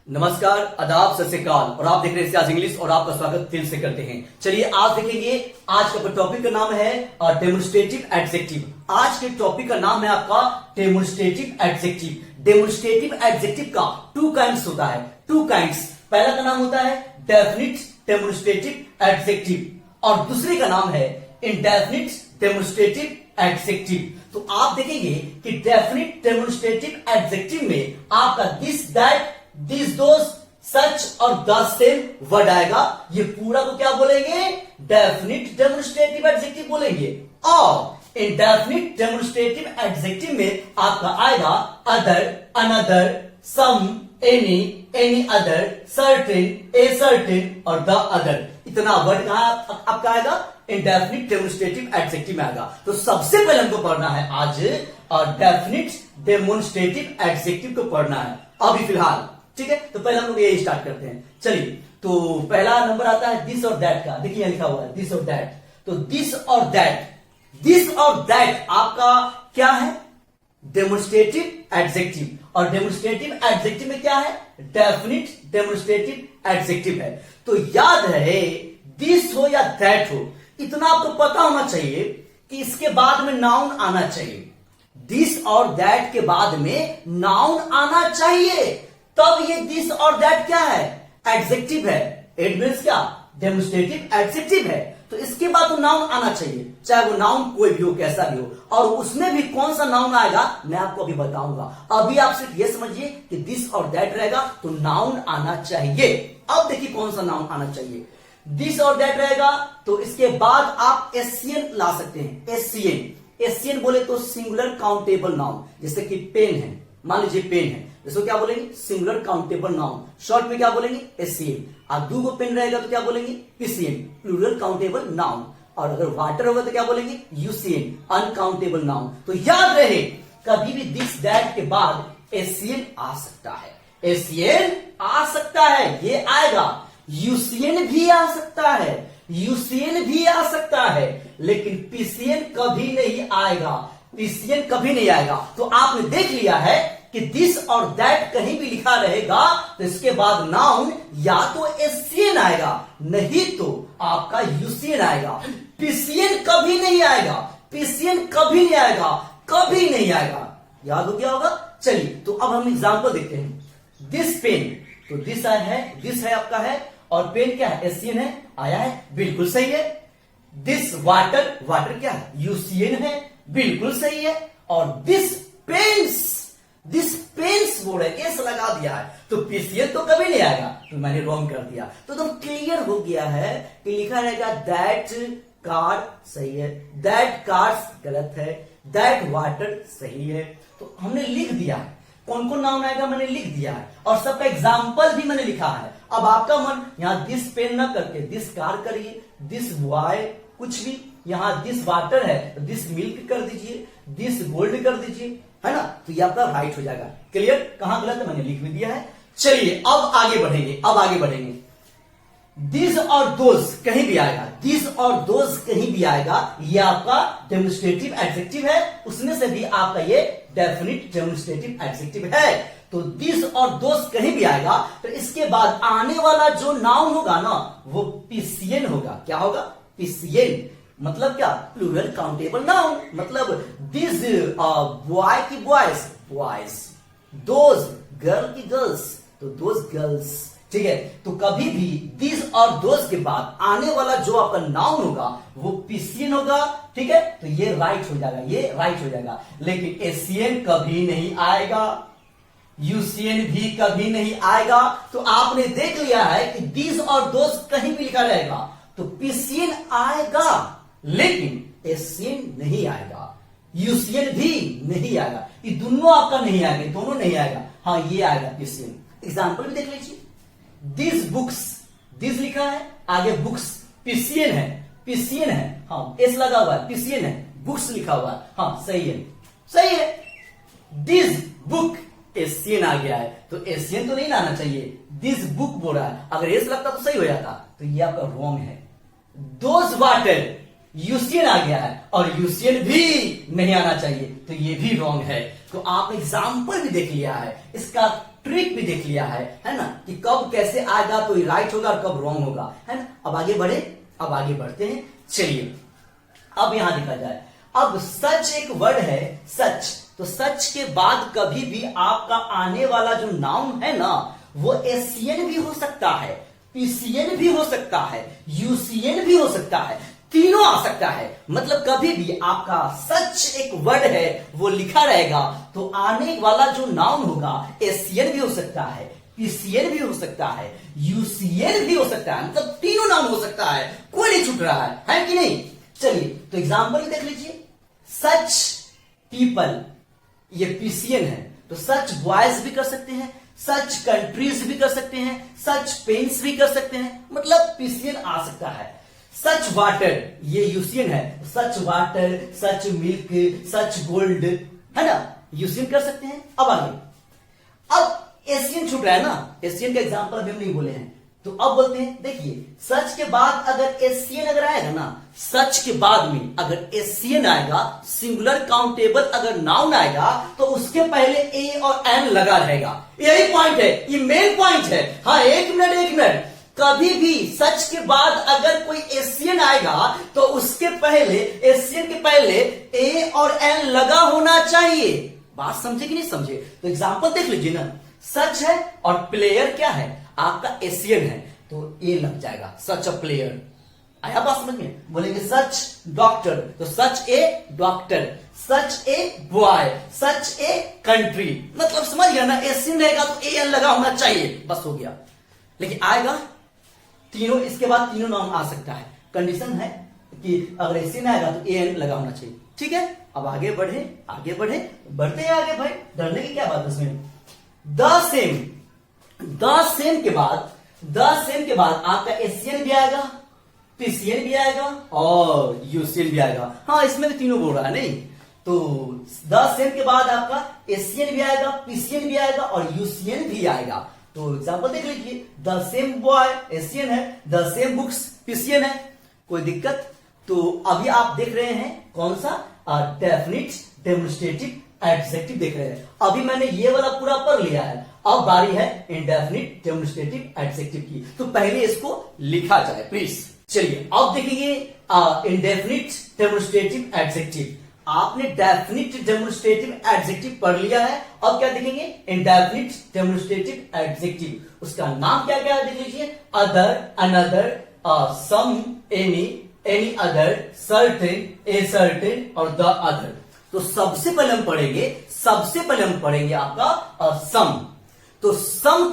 नमस्कार, आदाब, सत श्री अकाल और आप देख रहे हैं आज इंग्लिश और आपका स्वागत दिल से करते हैं। चलिए आज देखेंगे, आज का टॉपिक का नाम है डेमोन्स्ट्रेटिव एडजेक्टिव। आज के टॉपिक का नाम है आपका डेमोन्स्ट्रेटिव एडजेक्टिव। डेमोन्स्ट्रेटिव एडजेक्टिव का टू काइंड्स होता है, टू काइंड्स। पहला का नाम होता है डेफिनिट डेमोन्स्ट्रेटिव एडजेक्टिव और दूसरे का नाम है इंडेफिनिट डेमोन्स्ट्रेटिव एडजेक्टिव। तो आप देखेंगे कि डेफिनिट डेमोन्स्ट्रेटिव एडजेक्टिव में आपका दिस, दैट, दिस, दोस, सच और द सेम वर्ड आएगा। ये पूरा को क्या बोलेंगे? डेफिनिट डेमोन्स्ट्रेटिव एडजेक्टिव बोलेंगे। और इंडेफिनिट डेमोन्स्ट्रेटिव एडजेक्टिव में आपका आएगा other, another, some, any, any other, certain, a certain और द अदर। इतना वर्ड कहां आपका आएगा? इंडेफिनिट डेमोन्स्ट्रेटिव एडजेक्टिव में आएगा। तो सबसे पहले हमको पढ़ना है आज डेफिनिट डेमोन्स्ट्रेटिव एडजेक्टिव को पढ़ना है अभी फिलहाल, ठीक है। तो पहले हम लोग ये स्टार्ट करते हैं। चलिए, तो पहला नंबर आता है दिस और दैट का। देखिए यहां लिखा हुआ है दिस और दैट। तो दिस और दैट, दिस और दैट आपका क्या है? Demonstrative adjective. और डेमोन्स्ट्रेटिव एडजेक्टिव में क्या है? डेफिनिट डेमोन्स्ट्रेटिव एडजेक्टिव है। तो याद रहे, दिस हो या दैट हो, इतना आपको पता होना चाहिए कि इसके बाद में नाउन आना चाहिए। दिस और दैट के बाद में नाउन आना चाहिए, तब ये दिस और दैट क्या है? एडजेक्टिव है। इट मींस क्या? डेमोन्स्ट्रेटिव एडजेक्टिव है। तो इसके बाद तो नाउन आना चाहिए, चाहे वो नाउन कोई भी हो, कैसा भी हो। और उसमें भी कौन सा नाउन आएगा मैं आपको अभी बताऊंगा। अभी आप सिर्फ ये समझिए कि दिस और दैट रहेगा तो नाउन आना चाहिए। अब देखिए कौन सा नाउन आना चाहिए। दिस और दैट रहेगा तो इसके बाद आप एससीएन ला सकते हैं। एससीएन, एससीएन बोले तो सिंगुलर काउंटेबल नाउन। जैसे कि पेन है, मान लीजिए पेन है, इसको क्या बोलेंगे? Singular countable noun. शॉर्ट में क्या बोलेंगे? एससीएन। अब दो पेन रहेगा तो क्या बोलेंगे? PCN, plural countable noun. और अगर वाटर होगा तो क्या बोलेंगे? UCN, uncountable noun. तो याद रहे, कभी भी दिस दैट के बाद एससीएन आ सकता है। एससीएन आ सकता है, ये आएगा। यूसीएन भी आ सकता है, यूसीएन भी आ सकता है, लेकिन पीसीएन कभी नहीं आएगा। पीसीएन कभी नहीं आएगा। तो आपने देख लिया है कि दिस और दैट कहीं भी लिखा रहेगा तो इसके बाद नाउन या तो एससीएन आएगा, नहीं तो आपका यूसीएन आएगा। पीसीएन कभी नहीं आएगा, पीसीएन कभी नहीं आएगा, कभी नहीं आएगा। याद हो गया होगा। चलिए, तो अब हम एग्जांपल देखते हैं। दिस पेन, तो दिस है, दिस है आपका है, और पेन क्या है? एससीएन है, आया है, बिल्कुल सही है। दिस वाटर, वाटर क्या है? यूसीएन है, बिल्कुल सही है। और दिस पेन्स, दिस पेन्स बोल रहे, एस लगा दिया है तो पीसीएन तो कभी नहीं आएगा। तो मैंने रॉन्ग कर दिया। तो एकदम क्लियर हो गया है कि लिखा रहेगा दैट कार्ड सही है, दैट कार्ड्स गलत है, दैट वाटर सही है। तो हमने लिख दिया है, कौन कौन नाउन आएगा मैंने लिख दिया है, और सबका एग्जाम्पल भी मैंने लिखा है। अब आपका मन यहां दिस पेन ना करके दिस कार करिए, दिस बॉय, कुछ भी। यहां दिस वाटर है तो दिस मिल्क कर दीजिए, दिस गोल्ड कर दीजिए, है ना। तो ये आपका राइट हो जाएगा। क्लियर? कहां गलत है मैंने लिख भी दिया है। चलिए अब आगे बढ़ेंगे, अब आगे बढ़ेंगे। दिस और दोज कहीं भी आएगा, दिस और दोज कहीं भी आएगा, ये आपका डेमोन्स्ट्रेटिव एडजेक्टिव है। उसमें से भी आपका ये डेफिनिट डेमोन्स्ट्रेटिव एडजेक्टिव है। तो दिस और दोज कहीं भी आएगा तो इसके बाद आने वाला जो नाउन होगा ना, वो पीसीएन होगा। क्या होगा? पीसीएन। मतलब क्या? Plural countable noun. मतलब दिस बॉय की बॉयज, बॉयज, दोज गर्ल की गर्ल्स, तो दोज गर्ल्स। ठीक है। तो कभी भी दिस और दोज के बाद आने वाला जो आपका नाउन होगा वो पीसीएन होगा। ठीक है। तो ये राइट हो जाएगा, ये राइट हो जाएगा। लेकिन एससीएन कभी नहीं आएगा, यूसीएन भी कभी नहीं आएगा। तो आपने देख लिया है कि दिस और दोज कहीं भी लिखा रहेगा तो पीसीएन आएगा, लेकिन एससीएन नहीं आएगा, यूसीएन भी नहीं आएगा। ये दोनों आपका नहीं आएगा, दोनों नहीं आएगा। हाँ, ये आएगा पीसीएन। एग्जाम्पल भी देख लीजिए। दिस बुक्स, दिस लिखा है, आगे बुक्स, पीसीएन है, पीसीएन है, हाँ एस लगा हुआ है, पीसीएन है, बुक्स लिखा हुआ है, हाँ सही है, सही है। दिस बुक, एससीएन आ गया है तो एससीएन तो नहीं आना चाहिए, दिस बुक बोल रहा है। अगर एस लगता तो सही हो जाता। तो ये आपका रॉन्ग है। दोज वाटर, यूसीएन आ गया है और यूसीएन भी नहीं आना चाहिए, तो ये भी रॉन्ग है। तो आप एग्जाम्पल भी देख लिया है, इसका ट्रिक भी देख लिया है ना, कि कब कैसे आएगा तो राइट होगा और कब रॉन्ग होगा, है ना। अब आगे बढ़ते हैं। चलिए अब यहां देखा जाए, अब सच एक वर्ड है, सच, तो सच के बाद कभी भी आपका आने वाला जो नाउन है ना, वो एसियन भी हो सकता है, पीसीएन भी हो सकता है, यूसीएन भी हो सकता है, तीनों आ सकता है। मतलब कभी भी आपका सच एक वर्ड है वो लिखा रहेगा तो आने वाला जो नाउन होगा एसियन भी हो सकता है, पीसीएन भी हो सकता है, यूसीएन भी हो सकता है, मतलब तीनों नाउन हो सकता है, कोई नहीं छूट रहा है कि नहीं। चलिए तो एग्जाम्पल देख लीजिए, सच पीपल, ये पीसीएन है, तो सच बॉयज भी कर सकते हैं, सच कंट्रीज भी कर सकते हैं, सच पेन्स भी कर सकते हैं, मतलब पीसीएन आ सकता है। सच वाटर, ये यूसीएन है, सच वाटर, सच मिल्क, सच गोल्ड, है ना, यूसीएन कर सकते हैं। अब आगे, अब एशियन छूट रहा है ना, एशियन का एग्जांपल अभी हम नहीं बोले हैं, तो अब बोलते हैं, देखिए सच के बाद अगर एशियन अगर आएगा ना, सच के बाद में अगर एशियन आएगा, सिंगुलर काउंटेबल अगर नाउन आएगा, तो उसके पहले ए और एन लगा रहेगा। यही पॉइंट है, ये मेन पॉइंट है। हाँ एक मिनट, कभी भी सच के बाद अगर कोई एशियन आएगा तो उसके पहले, एशियन के पहले ए और एन लगा होना चाहिए। बात समझे कि नहीं समझे? तो एग्जांपल देख लीजिए ना, सच है और प्लेयर क्या है आपका एशियन है, तो ए लग जाएगा, सच अ प्लेयर। आया बात समझ में? बोलेंगे सच डॉक्टर, तो such a doctor, such a boy, such a country, मतलब समझ गया ना, एशियन रहेगा तो ए एन लगा होना चाहिए, बस हो गया। लेकिन आएगा तीनों, इसके बाद तीनों नाम आ सकता है, कंडीशन है कि अगर एशियन आएगा तो ए एन लगा होना चाहिए, ठीक है। अब आगे बढ़े, बढ़ते हैं आगे भाई, डरने की क्या बात है इसमें। द सेम के बाद आपका एशियन भी आएगा, पीसीएन भी आएगा और यूसीएन भी आएगा। हाँ इसमें भी तीनों बोल रहा है नहीं, तो द सेम के बाद आपका एशियन भी आएगा, पीसीएन भी आएगा और यूसीएन भी आएगा। तो एग्जांपल देख लीजिए, द सेम बॉय एशियन है, द सेम बुक्स पीसीएन है, कोई दिक्कत? तो अभी आप देख रहे हैं कौन सा, डेफिनिट डेमोन्स्ट्रेटिव एडजेक्टिव देख रहे हैं। अभी मैंने ये वाला पूरा पढ़ लिया है, अब बारी है इंडेफिनिट डेमोन्स्ट्रेटिव एडजेक्टिव की, तो पहले इसको लिखा जाए प्लीज। चलिए अब देखेंगे इंडेफिनिट डेमोन्स्ट्रेटिव एडजेक्टिव। आपने डेफिनिट डेमोन्स्ट्रेटिव एडजेक्टिव पढ़ लिया है, अब क्या देखेंगे, इंडेफिनिट डेमोन्स्ट्रेटिव एडजेक्टिव। उसका नाम क्या क्या है देख लीजिए, other, another, some, any other, certain, a certain और द अदर। तो सबसे पहले हम पढ़ेंगे आपका सम। तो सम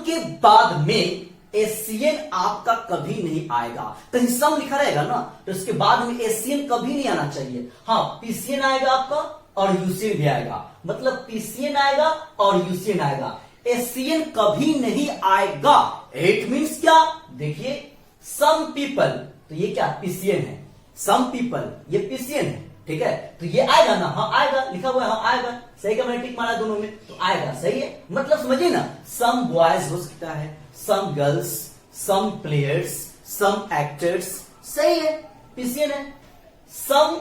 के बाद में एशियन आपका कभी नहीं आएगा, कहीं सम लिखा रहेगा ना तो इसके बाद में एशियन कभी नहीं आना चाहिए। हाँ पीसीएन आएगा आपका और यूसीएन भी आएगा, मतलब पीसीएन आएगा और यूसीएन आएगा, एशियन कभी नहीं आएगा। इट मीन्स क्या, देखिए सम पीपल, तो ये क्या पीसीएन है, सम पीपल ये पीसीएन है, ठीक है, तो ये आएगा ना, हाँ आएगा, लिखा हुआ है हाँ आएगा, सही का मैंने टिक मारा दोनों में, तो आएगा, सही है। मतलब समझिए ना, सम बॉयज हो सकता है, सम गर्ल्स, सम प्लेयर्स, सम एक्टर्स, सही है, पीसीएन है। सम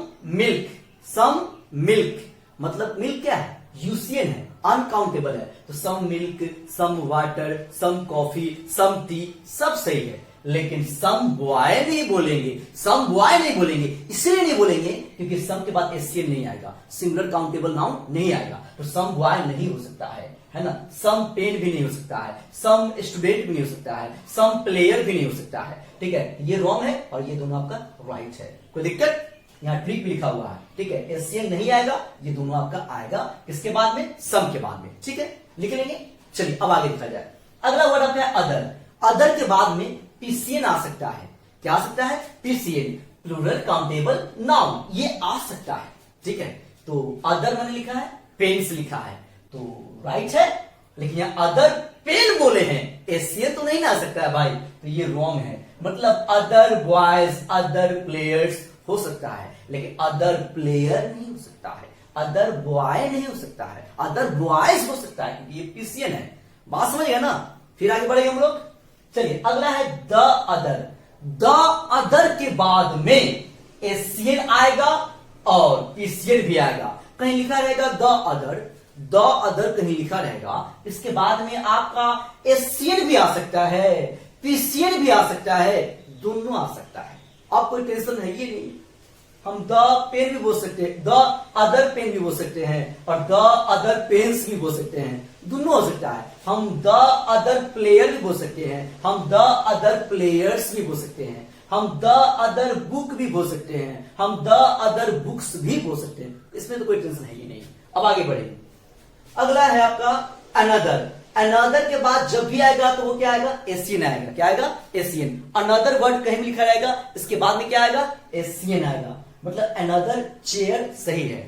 मिल्क, मतलब मिल्क क्या है, यूसीएन है, अनकाउंटेबल है, तो some milk, some water, some coffee, some tea, सब सही है। लेकिन सम बॉय नहीं बोलेंगे, इसलिए नहीं बोलेंगे क्योंकि सम के बाद एशियन नहीं आएगा, सिंगुलर काउंटेबल नाउन नहीं आएगा, तो सम बॉय नहीं हो सकता है ना, सम पेन भी नहीं हो सकता है, सम स्टूडेंट भी नहीं हो सकता है, सम प्लेयर भी नहीं हो सकता है, ठीक है, ये रॉन्ग है और ये दोनों आपका राइट है। कोई दिक्कत? यहाँ ट्रिक भी लिखा हुआ है, ठीक है, एशियन नहीं आएगा, ये दोनों आपका आएगा किसके बाद में, सम के बाद में, ठीक है, लिख लेंगे। चलिए अब आगे देखा जाए, अगला वर्ड आपका है अदर के बाद में पीसीएन आ सकता है, क्या आ सकता है, पीसीएन, प्लूरल काउंटेबल नाउन, ये आ सकता है, ठीक है। तो अदर मैंने लिखा है, पेन्स लिखा है, तो राइट है, लेकिन यहाँ अदर पेन बोले हैं, एशियन तो नहीं आ सकता है भाई, तो ये रॉन्ग है। मतलब अदर बॉयज, अदर प्लेयर्स हो सकता है, लेकिन अदर प्लेयर नहीं हो सकता है, अदर बॉय नहीं हो सकता है, अदर बॉयज हो सकता है, क्योंकि ये पीसीएन है। बात समझ गया ना? फिर आगे बढ़ेंगे हम लोग। चलिए अगला है द अदर के बाद में एशियन आएगा और पीसीएन भी आएगा, कहीं लिखा रहेगा द द अदर कहीं लिखा रहेगा, इसके बाद में आपका एशियन भी आ सकता है, पीसियन भी आ सकता है, दोनों आ सकता है। अब कोई टेंशन है ये नहीं। हम द पेन भी बोल सकते हैं, द अदर पेन भी बोल सकते हैं, और द अदर पेन्स भी बोल सकते हैं, दोनों हो सकता है। हम द अदर प्लेयर भी बोल सकते हैं, हम द अदर प्लेयर्स भी बोल सकते हैं, हम द अदर बुक भी बोल सकते हैं, हम द अदर बुक्स भी बोल सकते हैं। इसमें तो कोई टेंशन है ही नहीं। अब आगे बढ़े, अगला है आपका अनदर। अनदर के बाद जब भी आएगा तो वो क्या आएगा, एशियन आएगा। क्या आएगा, एशियन। अनदर वर्ड कहीं भी लिखा रहेगा, इसके बाद में क्या आएगा, एशियन आएगा। मतलब अनदर चेयर सही है,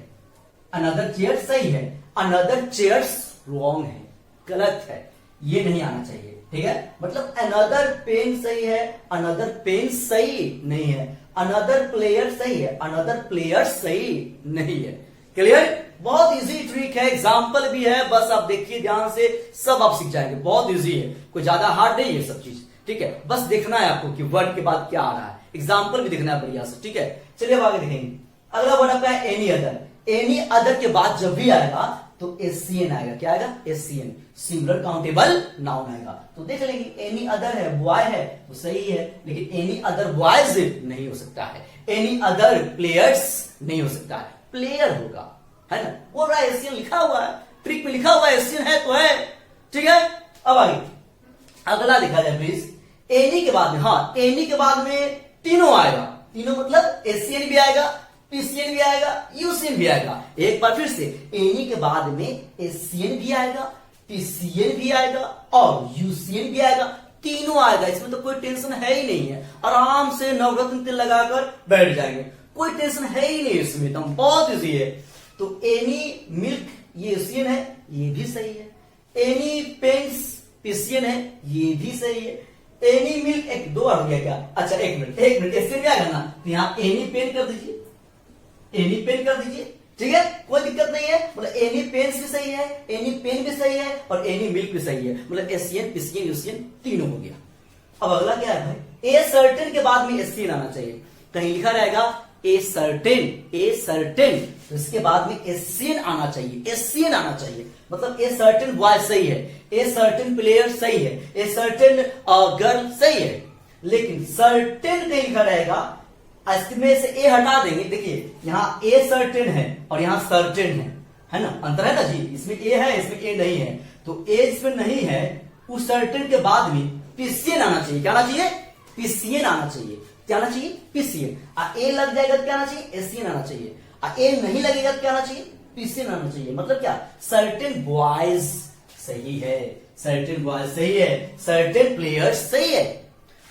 अनदर चेयर सही है, अनदर चेयर्स रॉन्ग है, गलत है, ये नहीं आना चाहिए। ठीक है, मतलब अनदर पेन सही है, अनदर पेन सही नहीं है, अनदर प्लेयर सही है, अनदर प्लेयर सही नहीं है। क्लियर? बहुत इजी ट्रिक है, एग्जाम्पल भी है, बस आप देखिए ध्यान से, सब आप सीख जाएंगे। बहुत इजी है, कोई ज्यादा हार्ड नहीं है सब चीज। ठीक है, बस देखना है आपको कि वर्ड के बाद क्या आ रहा है, एग्जाम्पल भी देखना है बढ़िया से। ठीक है, चलिए अब आगे देखेंगे। अगला वर्ड आपका है एनी अदर। एनी अदर के बाद जब भी आएगा तो एशियन आएगा। क्या आएगा, एशियन। सिंगुलर काउंटेबल नाउन आएगा। तो देख लेंगे, एनी अदर है, बॉय है तो सही है, लेकिन एनी अदर बॉयज नहीं हो सकता है, एनी अदर प्लेयर्स नहीं हो सकता है, प्लेयर होगा, है ना। बोल रहा है एशियन लिखा हुआ है, ट्रिक में लिखा हुआ है एशियन है तो है। ठीक है, अब आगे अगला देखा जाए प्लीज। एनी के बाद में, हाँ एनी के बाद में तीनों आएगा। तीनों मतलब एशियन भी आएगा, पीसियन भी आएगा, यूसियन भी आएगा। एक बार फिर से, एनी के बाद में एशियन भी आएगा, पीसियन भी आएगा और यूसियन भी आएगा, तीनों आएगा। इसमें तो कोई टेंशन है ही नहीं है, आराम से नवरत्न तेल लगाकर बैठ जाएंगे, कोई टेंशन है ही नहीं इसमें, एकदम बहुत इजी है। तो एनी मिल्क ये एशियन है, ये भी सही है। एनी पेन्स पीसियन है, ये भी सही है। एनी मिल्क, एक दो बार हो गया क्या, अच्छा एक मिनट एशियन क्या करना, तो यहाँ एनी पेन कर दीजिए, एनी पेन कर दीजिए। ठीक है, कोई दिक्कत नहीं है। मतलब एनी पेन्स भी सही है, एनी पेन भी सही है और एनी मिल्क भी सही है। मतलब एशियन पीसियन यूसियन तीनों हो गया। अब अगला क्या है भाई, ए सर्टेन के बाद में एशियन आना चाहिए। कहीं लिखा रहेगा ए सर्टेन, तो इसके बाद में एशियन आना चाहिए, एशियन आना चाहिए। मतलब ए सर्टेन बॉय सही है, ए सर्टेन प्लेयर सही है, ए सर्टेन गर्ल सही है, लेकिन सर्टेन कहीं लिखा रहेगा, इसमें से ए हटा देंगे। देखिए यहाँ ए सर्टेन है और यहाँ सर्टेन है ना, अंतर है ना जी। इसमें ए है, इसमें ए नहीं है, तो ए इसमें नहीं है, उस सर्टेन के बाद में पीसियन आना चाहिए। क्या आना चाहिए, पीसियन आना चाहिए। क्या आना चाहिए, पीसियन। ए लग जाएगा तो क्या आना चाहिए, एशियन आना चाहिए। ए नहीं लगेगा तो क्या आना चाहिए, पीसियन आना चाहिए। मतलब क्या, सर्टेन बॉयज सही है, सर्टेन बॉयज सही है, सर्टेन प्लेयर्स सही है।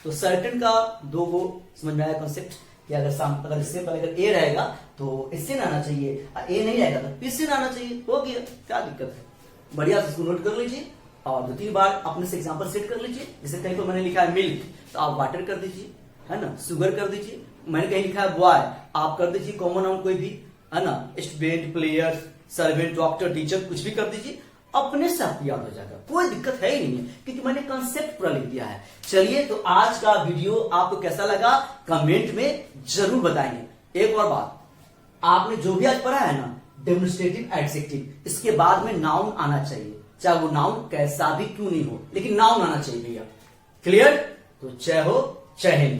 तो सर्टेन का दो को समझ में आया कॉन्सेप्ट, कि अगर इससे पहले अगर ए रहेगा तो एशियन आना चाहिए, ए नहीं रहेगा तो पीसियन आना चाहिए, हो गया, क्या दिक्कत है। बढ़िया से इसको नोट कर लीजिए और 2-3 बार अपने से एग्जांपल सेट कर लीजिए। जैसे कहीं पर मैंने लिखा है मिल्क तो आप वाटर कर दीजिए, है ना, शुगर कर दीजिए। मैंने कहीं लिखा है बॉय, आप कर दीजिए कॉमन नाउन कोई भी, है ना, student, player, servant, doctor, teacher, कुछ भी कर दीजिए, अपने से आपको याद हो जाएगा, कोई दिक्कत है ही नहीं है, क्योंकि मैंने कंसेप्ट पूरा लिख दिया है। चलिए, तो आज का वीडियो आपको कैसा लगा कमेंट में जरूर बताएंगे। एक और बात, आपने जो भी आज पढ़ा है ना, डेमोन्स्ट्रेटिव एडजेक्टिव, इसके बाद में नाउन आना चाहिए, चाहे वो नाउन कैसा भी क्यों नहीं हो, लेकिन नाउन आना चाहिए भैया। क्लियर? तो जय हो, जय हिंद।